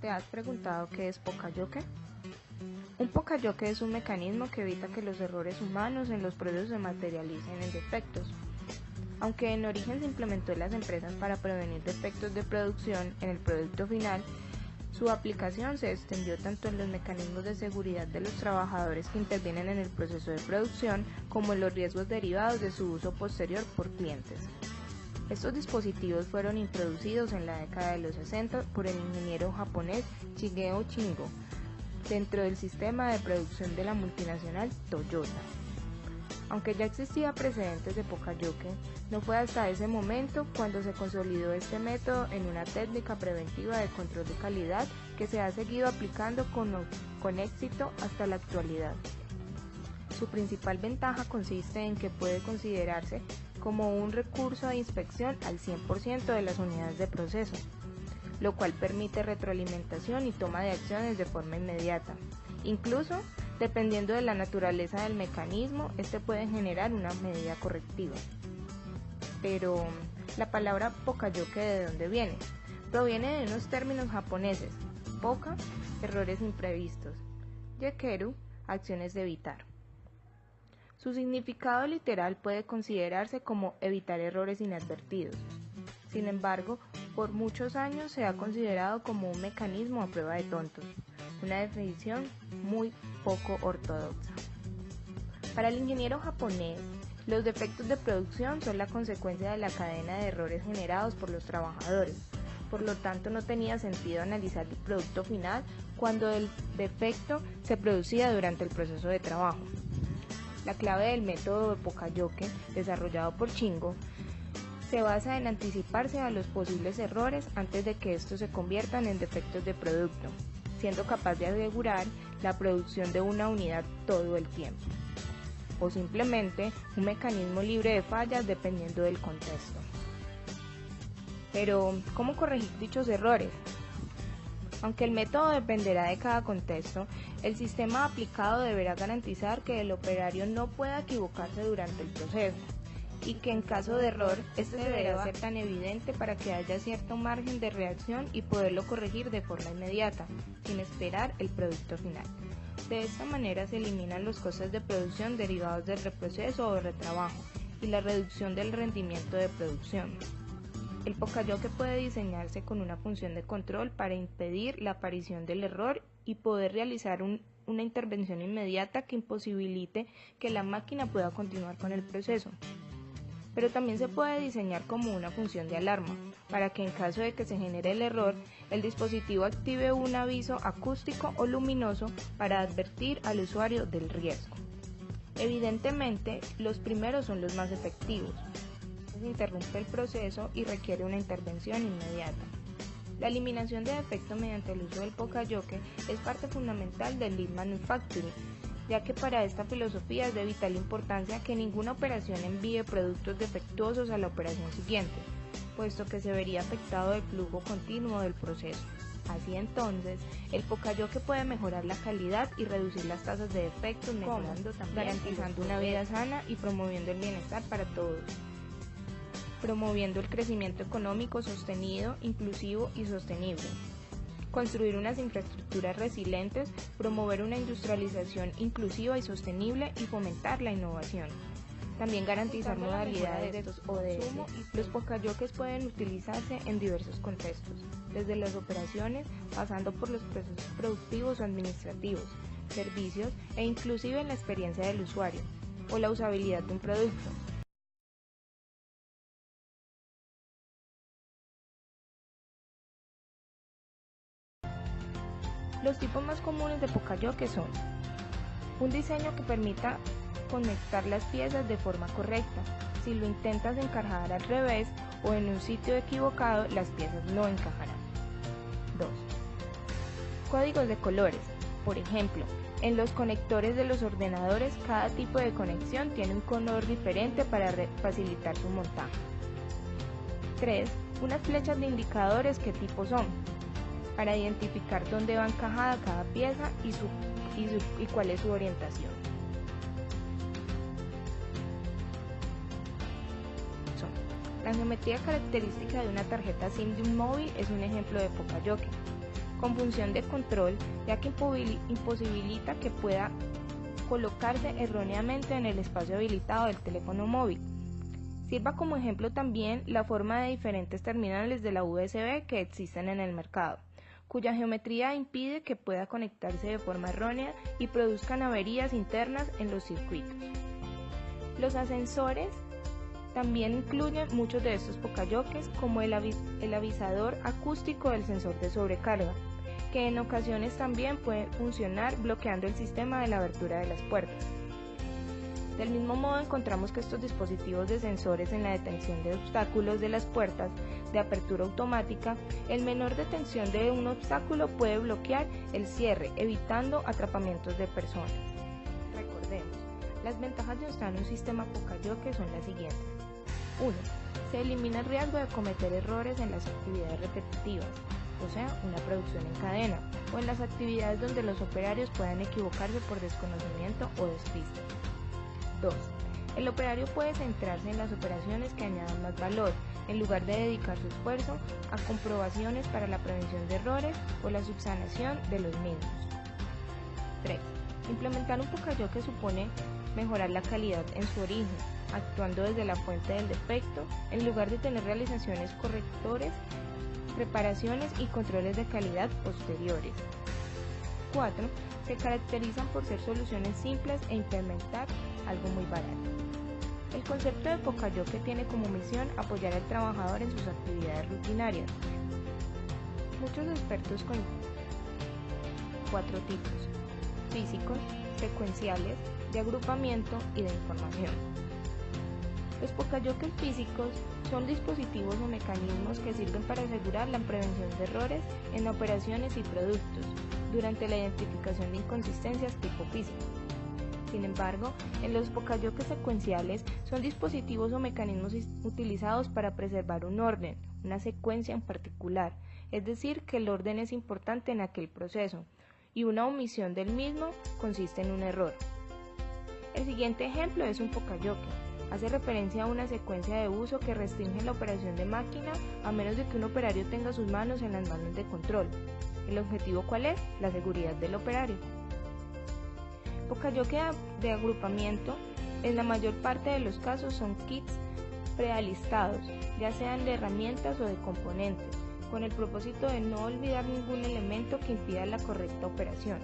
¿Te has preguntado qué es Poka-yoke? Un Poka-yoke es un mecanismo que evita que los errores humanos en los procesos se materialicen en defectos. Aunque en origen se implementó en las empresas para prevenir defectos de producción en el producto final, su aplicación se extendió tanto en los mecanismos de seguridad de los trabajadores que intervienen en el proceso de producción como en los riesgos derivados de su uso posterior por clientes. Estos dispositivos fueron introducidos en la década de los 60 por el ingeniero japonés Shigeo Shingo dentro del sistema de producción de la multinacional Toyota. Aunque ya existía precedentes de Poka-yoke, no fue hasta ese momento cuando se consolidó este método en una técnica preventiva de control de calidad que se ha seguido aplicando con éxito hasta la actualidad. Su principal ventaja consiste en que puede considerarse como un recurso de inspección al 100% de las unidades de proceso, lo cual permite retroalimentación y toma de acciones de forma inmediata. Incluso, dependiendo de la naturaleza del mecanismo, este puede generar una medida correctiva. Pero, ¿la palabra Poka-yoke de dónde viene? Proviene de unos términos japoneses: Poka, errores imprevistos; yokeru, acciones de evitar. Su significado literal puede considerarse como evitar errores inadvertidos. Sin embargo, por muchos años se ha considerado como un mecanismo a prueba de tontos, una definición muy poco ortodoxa. Para el ingeniero japonés, los defectos de producción son la consecuencia de la cadena de errores generados por los trabajadores. Por lo tanto, no tenía sentido analizar el producto final cuando el defecto se producía durante el proceso de trabajo. La clave del método de Poka-yoke, desarrollado por Shingo, se basa en anticiparse a los posibles errores antes de que estos se conviertan en defectos de producto, siendo capaz de asegurar la producción de una unidad todo el tiempo, o simplemente un mecanismo libre de fallas dependiendo del contexto. Pero, ¿cómo corregir dichos errores? Aunque el método dependerá de cada contexto, el sistema aplicado deberá garantizar que el operario no pueda equivocarse durante el proceso y que en caso de error, este deberá ser tan evidente para que haya cierto margen de reacción y poderlo corregir de forma inmediata, sin esperar el producto final. De esta manera se eliminan los costes de producción derivados del reproceso o retrabajo y la reducción del rendimiento de producción. El Poka-yoke puede diseñarse con una función de control para impedir la aparición del error y poder realizar una intervención inmediata que imposibilite que la máquina pueda continuar con el proceso. Pero también se puede diseñar como una función de alarma, para que en caso de que se genere el error, el dispositivo active un aviso acústico o luminoso para advertir al usuario del riesgo. Evidentemente, los primeros son los más efectivos. Se interrumpe el proceso y requiere una intervención inmediata. La eliminación de defectos mediante el uso del Poka-yoke es parte fundamental del Lean Manufacturing, ya que para esta filosofía es de vital importancia que ninguna operación envíe productos defectuosos a la operación siguiente, puesto que se vería afectado el flujo continuo del proceso. Así entonces, el Poka-yoke puede mejorar la calidad y reducir las tasas de defectos, mejorando también, garantizando una vida sana y promoviendo el bienestar para todos. Promoviendo el crecimiento económico sostenido, inclusivo y sostenible. Construir unas infraestructuras resilientes, promover una industrialización inclusiva y sostenible y fomentar la innovación. También garantizar modalidades de consumo. Los Poka-yokes pueden utilizarse en diversos contextos, desde las operaciones, pasando por los procesos productivos o administrativos, servicios e inclusive en la experiencia del usuario o la usabilidad de un producto. Los tipos más comunes de Poka-yoke son: un diseño que permita conectar las piezas de forma correcta. Si lo intentas encajar al revés o en un sitio equivocado, las piezas no encajarán. 2. Códigos de colores. Por ejemplo, en los conectores de los ordenadores, cada tipo de conexión tiene un color diferente para facilitar su montaje. 3. Unas flechas de indicadores qué tipo son, para identificar dónde va encajada cada pieza y cuál es su orientación. La geometría característica de una tarjeta SIM de un móvil es un ejemplo de Poka-yoke. con función de control, ya que imposibilita que pueda colocarse erróneamente en el espacio habilitado del teléfono móvil. Sirva como ejemplo también la forma de diferentes terminales de la USB que existen en el mercado, cuya geometría impide que pueda conectarse de forma errónea y produzcan averías internas en los circuitos. Los ascensores también incluyen muchos de estos pokayokes, como el avisador acústico del sensor de sobrecarga, que en ocasiones también puede funcionar bloqueando el sistema de la abertura de las puertas. Del mismo modo, encontramos que estos dispositivos de sensores en la detención de obstáculos de las puertas de apertura automática, el menor detención de un obstáculo puede bloquear el cierre, evitando atrapamientos de personas. Recordemos, las ventajas de usar un sistema pokayoke son las siguientes. 1. Se elimina el riesgo de cometer errores en las actividades repetitivas, o sea, una producción en cadena, o en las actividades donde los operarios puedan equivocarse por desconocimiento o despiste. 2. El operario puede centrarse en las operaciones que añadan más valor, en lugar de dedicar su esfuerzo a comprobaciones para la prevención de errores o la subsanación de los mismos. 3. Implementar un pokayoke supone mejorar la calidad en su origen, actuando desde la fuente del defecto, en lugar de tener realizaciones correctores, reparaciones y controles de calidad posteriores. 4. Se caracterizan por ser soluciones simples e implementar algo muy barato. El concepto de pokayoke tiene como misión apoyar al trabajador en sus actividades rutinarias. Muchos expertos con 4 tipos: físicos, secuenciales, de agrupamiento y de información. Los pokayokes físicos son dispositivos o mecanismos que sirven para asegurar la prevención de errores en operaciones y productos durante la identificación de inconsistencias tipo físico. Sin embargo, en los pokayokes secuenciales son dispositivos o mecanismos utilizados para preservar un orden, una secuencia en particular, es decir, que el orden es importante en aquel proceso, y una omisión del mismo consiste en un error. El siguiente ejemplo es un pokayoke. Hace referencia a una secuencia de uso que restringe la operación de máquina a menos de que un operario tenga sus manos en las manos de control. ¿El objetivo cuál es? La seguridad del operario. Pokayoke de agrupamiento, en la mayor parte de los casos son kits prealistados, ya sean de herramientas o de componentes, con el propósito de no olvidar ningún elemento que impida la correcta operación.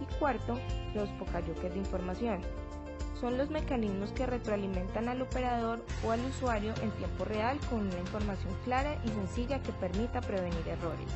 Y cuarto, los pokayokes de información. Son los mecanismos que retroalimentan al operador o al usuario en tiempo real con una información clara y sencilla que permita prevenir errores.